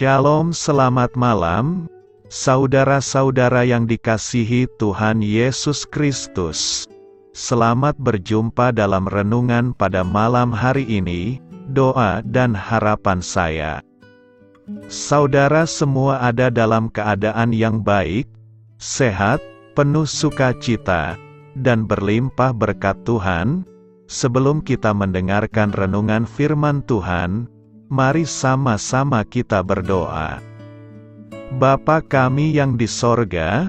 Shalom, selamat malam, saudara-saudara yang dikasihi Tuhan Yesus Kristus. Selamat berjumpa dalam renungan pada malam hari ini. Doa dan harapan saya, saudara semua ada dalam keadaan yang baik, sehat, penuh sukacita, dan berlimpah berkat Tuhan. Sebelum kita mendengarkan renungan firman Tuhan, mari sama-sama kita berdoa. Bapa kami yang di sorga,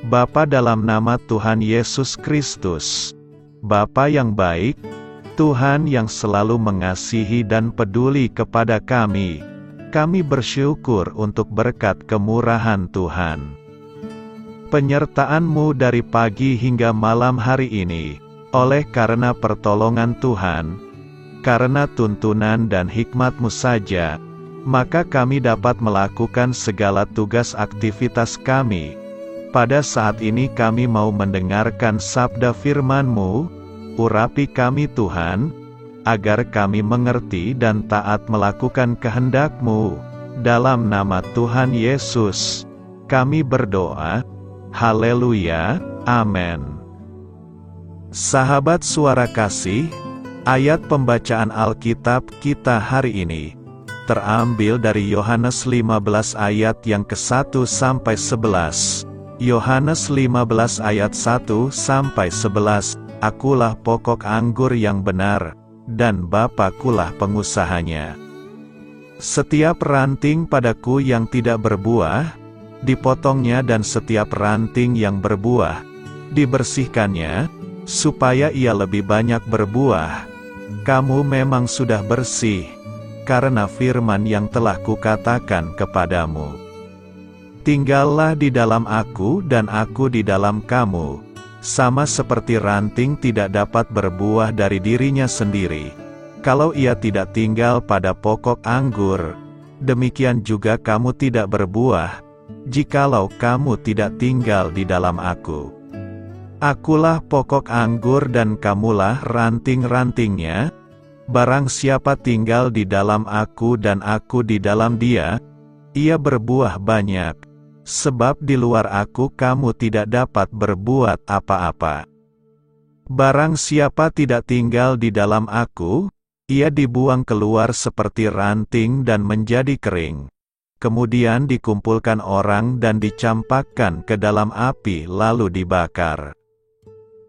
Bapa dalam nama Tuhan Yesus Kristus, Bapa yang baik, Tuhan yang selalu mengasihi dan peduli kepada kami bersyukur untuk berkat kemurahan Tuhan. Penyertaan-Mu dari pagi hingga malam hari ini, oleh karena pertolongan Tuhan, karena tuntunan dan hikmat-Mu saja, maka kami dapat melakukan segala tugas aktivitas kami. Pada saat ini kami mau mendengarkan sabda firman-Mu, urapi kami Tuhan, agar kami mengerti dan taat melakukan kehendak-Mu. Dalam nama Tuhan Yesus, kami berdoa. Haleluya, amin. Sahabat suara kasih, ayat pembacaan Alkitab kita hari ini terambil dari Yohanes 15 ayat yang ke-1 sampai 11. Yohanes 15 ayat 1 sampai 11. Akulah pokok anggur yang benar, dan Bapakulah pengusahanya. Setiap ranting padaku yang tidak berbuah, dipotongnya, dan setiap ranting yang berbuah, dibersihkannya, supaya ia lebih banyak berbuah. Kamu memang sudah bersih, karena firman yang telah kukatakan kepadamu. Tinggallah di dalam aku dan aku di dalam kamu, sama seperti ranting tidak dapat berbuah dari dirinya sendiri, kalau ia tidak tinggal pada pokok anggur. Demikian juga kamu tidak berbuah, jikalau kamu tidak tinggal di dalam aku. Akulah pokok anggur dan kamulah ranting-rantingnya. Barang siapa tinggal di dalam aku dan aku di dalam dia, ia berbuah banyak, sebab di luar aku kamu tidak dapat berbuat apa-apa. Barang siapa tidak tinggal di dalam aku, ia dibuang keluar seperti ranting dan menjadi kering. Kemudian dikumpulkan orang dan dicampakkan ke dalam api lalu dibakar.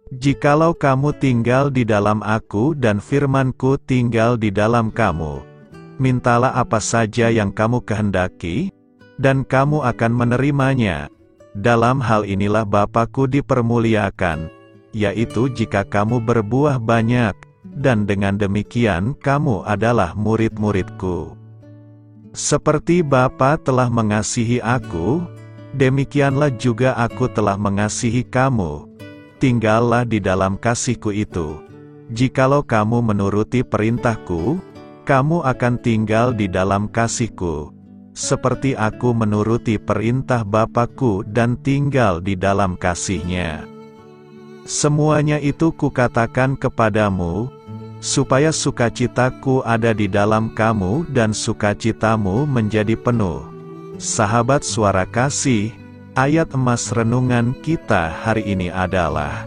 Jikalau kamu tinggal di dalam aku dan firman-Ku tinggal di dalam kamu, mintalah apa saja yang kamu kehendaki, dan kamu akan menerimanya. Dalam hal inilah Bapa-Ku dipermuliakan, yaitu jika kamu berbuah banyak, dan dengan demikian kamu adalah murid-murid-Ku. Seperti Bapa telah mengasihi aku, demikianlah juga aku telah mengasihi kamu. Tinggallah di dalam kasih-Ku itu. Jikalau kamu menuruti perintah-Ku, kamu akan tinggal di dalam kasih-Ku, seperti aku menuruti perintah Bapa-Ku dan tinggal di dalam kasih-Nya. Semuanya itu kukatakan kepadamu, supaya sukacita-Ku ada di dalam kamu dan sukacitamu menjadi penuh. Sahabat suara kasih, ayat emas renungan kita hari ini adalah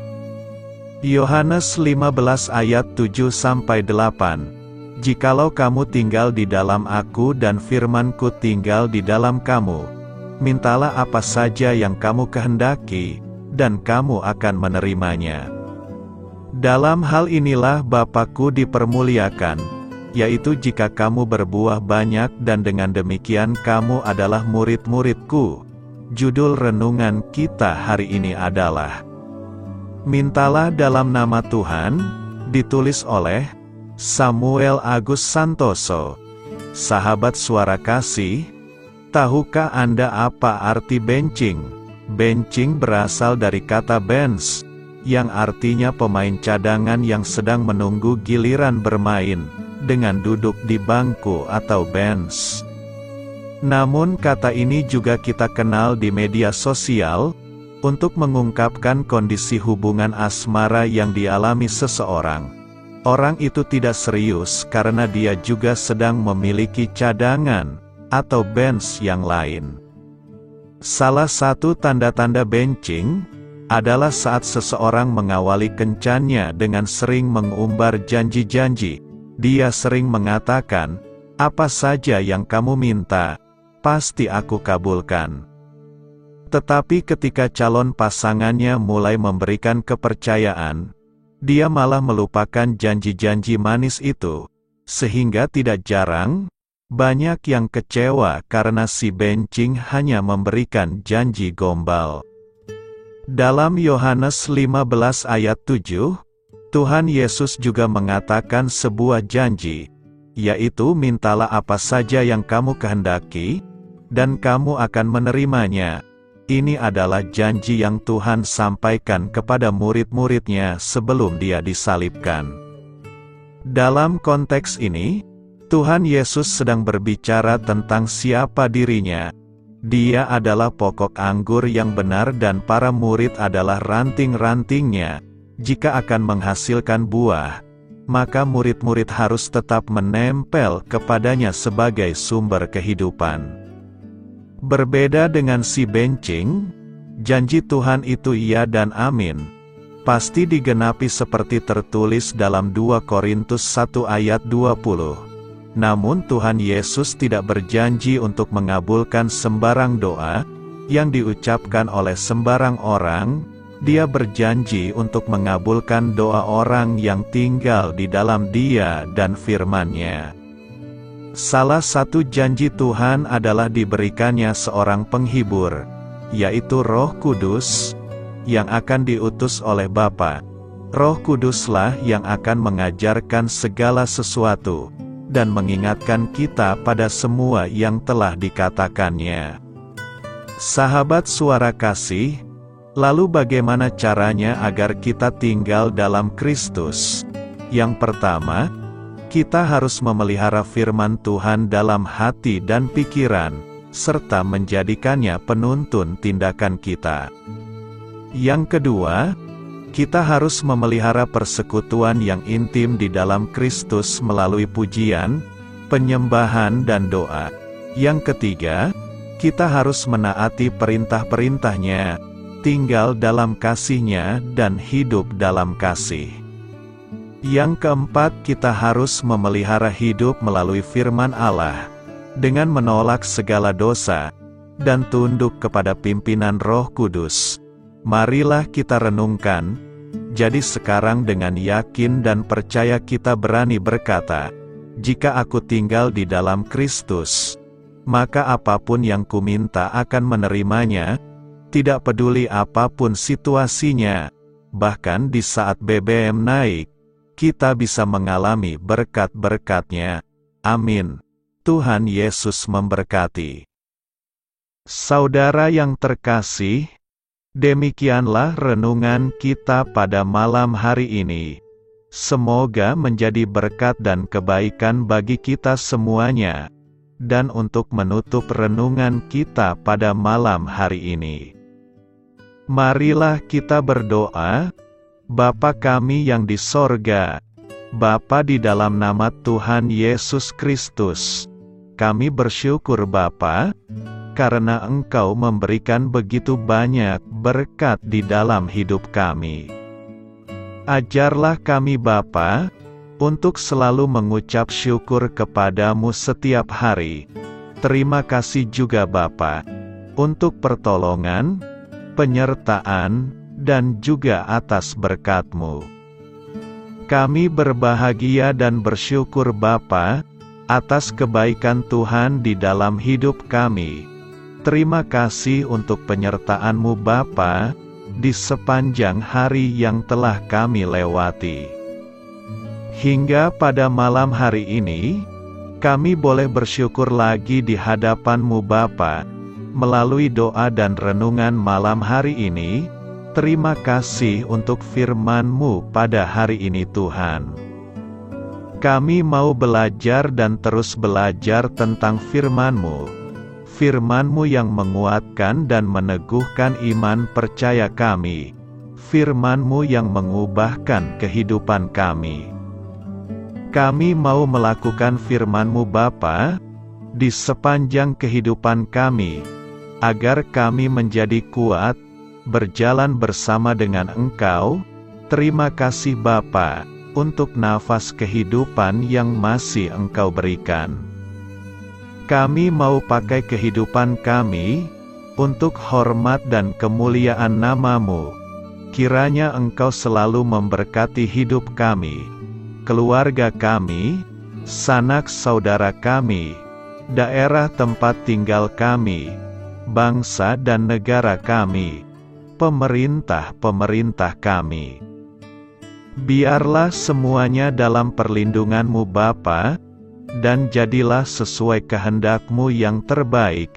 Yohanes 15 ayat 7-8. Jikalau kamu tinggal di dalam aku dan firman-Ku tinggal di dalam kamu, mintalah apa saja yang kamu kehendaki, dan kamu akan menerimanya. Dalam hal inilah Bapa-Ku dipermuliakan, yaitu jika kamu berbuah banyak, dan dengan demikian kamu adalah murid-murid-Ku. Judul renungan kita hari ini adalah Mintalah dalam nama Tuhan, ditulis oleh Samuel Agus Santoso. Sahabat suara kasih, tahukah Anda apa arti benching? Benching berasal dari kata bench, yang artinya pemain cadangan yang sedang menunggu giliran bermain, dengan duduk di bangku atau bench. Namun kata ini juga kita kenal di media sosial, untuk mengungkapkan kondisi hubungan asmara yang dialami seseorang. Orang itu tidak serius karena dia juga sedang memiliki cadangan, atau bench yang lain. Salah satu tanda-tanda benching adalah saat seseorang mengawali kencannya dengan sering mengumbar janji-janji. Dia sering mengatakan, "Apa saja yang kamu minta, pasti aku kabulkan." Tetapi ketika calon pasangannya mulai memberikan kepercayaan, dia malah melupakan janji-janji manis itu, sehingga tidak jarang, banyak yang kecewa karena si benching hanya memberikan janji gombal. Dalam Yohanes 15 ayat 7, Tuhan Yesus juga mengatakan sebuah janji, yaitu mintalah apa saja yang kamu kehendaki, dan kamu akan menerimanya. Ini adalah janji yang Tuhan sampaikan kepada murid-muridnya sebelum dia disalibkan. Dalam konteks ini, Tuhan Yesus sedang berbicara tentang siapa dirinya. Dia adalah pokok anggur yang benar dan para murid adalah ranting-rantingnya. Jika akan menghasilkan buah, maka murid-murid harus tetap menempel kepadanya sebagai sumber kehidupan. Berbeda dengan si benching, janji Tuhan itu iya dan amin, pasti digenapi seperti tertulis dalam 2 Korintus 1 ayat 20. Namun Tuhan Yesus tidak berjanji untuk mengabulkan sembarang doa yang diucapkan oleh sembarang orang. Dia berjanji untuk mengabulkan doa orang yang tinggal di dalam Dia dan firman-Nya. Salah satu janji Tuhan adalah diberikannya seorang penghibur, yaitu Roh Kudus, yang akan diutus oleh Bapa. Roh Kuduslah yang akan mengajarkan segala sesuatu, dan mengingatkan kita pada semua yang telah dikatakannya. Sahabat Suara Kasih, lalu bagaimana caranya agar kita tinggal dalam Kristus? Yang pertama, kita harus memelihara firman Tuhan dalam hati dan pikiran, serta menjadikannya penuntun tindakan kita. Yang kedua, kita harus memelihara persekutuan yang intim di dalam Kristus melalui pujian, penyembahan dan doa. Yang ketiga, kita harus menaati perintah-perintah-Nya, tinggal dalam kasih-Nya dan hidup dalam kasih. Yang keempat, kita harus memelihara hidup melalui firman Allah, dengan menolak segala dosa, dan tunduk kepada pimpinan Roh Kudus. Marilah kita renungkan, jadi sekarang dengan yakin dan percaya kita berani berkata, "Jika aku tinggal di dalam Kristus, maka apapun yang kuminta akan menerimanya, tidak peduli apapun situasinya, bahkan di saat BBM naik, kita bisa mengalami berkat-berkat-Nya. Amin. Tuhan Yesus memberkati." Saudara yang terkasih, demikianlah renungan kita pada malam hari ini. Semoga menjadi berkat dan kebaikan bagi kita semuanya. Dan untuk menutup renungan kita pada malam hari ini, marilah kita berdoa. Bapa kami yang di sorga, Bapa di dalam nama Tuhan Yesus Kristus, kami bersyukur Bapa, karena Engkau memberikan begitu banyak berkat di dalam hidup kami. Ajarlah kami Bapa, untuk selalu mengucap syukur kepadamu setiap hari. Terima kasih juga Bapa, untuk pertolongan, penyertaan, dan juga atas berkat-Mu. Kami berbahagia dan bersyukur Bapa, atas kebaikan Tuhan di dalam hidup kami. Terima kasih untuk penyertaan-Mu Bapa, di sepanjang hari yang telah kami lewati. Hingga pada malam hari ini, kami boleh bersyukur lagi di hadapan-Mu Bapa, melalui doa dan renungan malam hari ini. Terima kasih untuk firman-Mu pada hari ini Tuhan. Kami mau belajar dan terus belajar tentang firman-Mu. Firman-Mu yang menguatkan dan meneguhkan iman percaya kami. Firman-Mu yang mengubahkan kehidupan kami. Kami mau melakukan firman-Mu Bapa, di sepanjang kehidupan kami, agar kami menjadi kuat, berjalan bersama dengan Engkau. Terima kasih Bapa, untuk nafas kehidupan yang masih Engkau berikan. Kami mau pakai kehidupan kami, untuk hormat dan kemuliaan nama-Mu. Kiranya Engkau selalu memberkati hidup kami, keluarga kami, sanak saudara kami, daerah tempat tinggal kami, bangsa dan negara kami, pemerintah-pemerintah kami. Biarlah semuanya dalam perlindungan-Mu Bapa, dan jadilah sesuai kehendak-Mu yang terbaik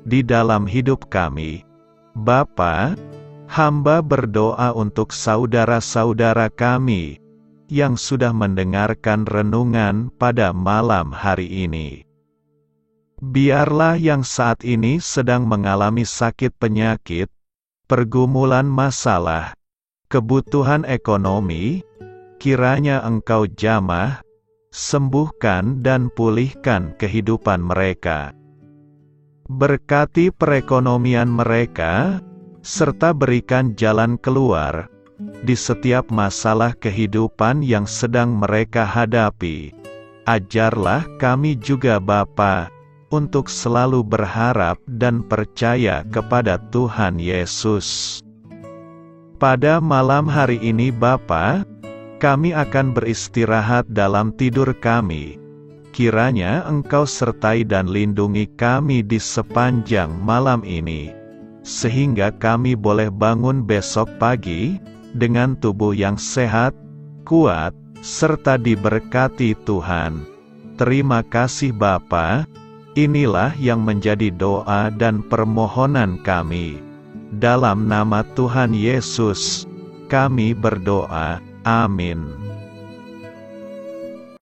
di dalam hidup kami. Bapa, hamba berdoa untuk saudara-saudara kami yang sudah mendengarkan renungan pada malam hari ini. Biarlah yang saat ini sedang mengalami sakit penyakit, pergumulan masalah, kebutuhan ekonomi, kiranya Engkau jamah, sembuhkan dan pulihkan kehidupan mereka. Berkati perekonomian mereka, serta berikan jalan keluar di setiap masalah kehidupan yang sedang mereka hadapi. Ajarlah kami juga Bapa, untuk selalu berharap dan percaya kepada Tuhan Yesus. Pada malam hari ini Bapa, kami akan beristirahat dalam tidur kami. Kiranya Engkau sertai dan lindungi kami di sepanjang malam ini, sehingga kami boleh bangun besok pagi, dengan tubuh yang sehat, kuat, serta diberkati Tuhan. Terima kasih Bapa, inilah yang menjadi doa dan permohonan kami. Dalam nama Tuhan Yesus, kami berdoa. Amin.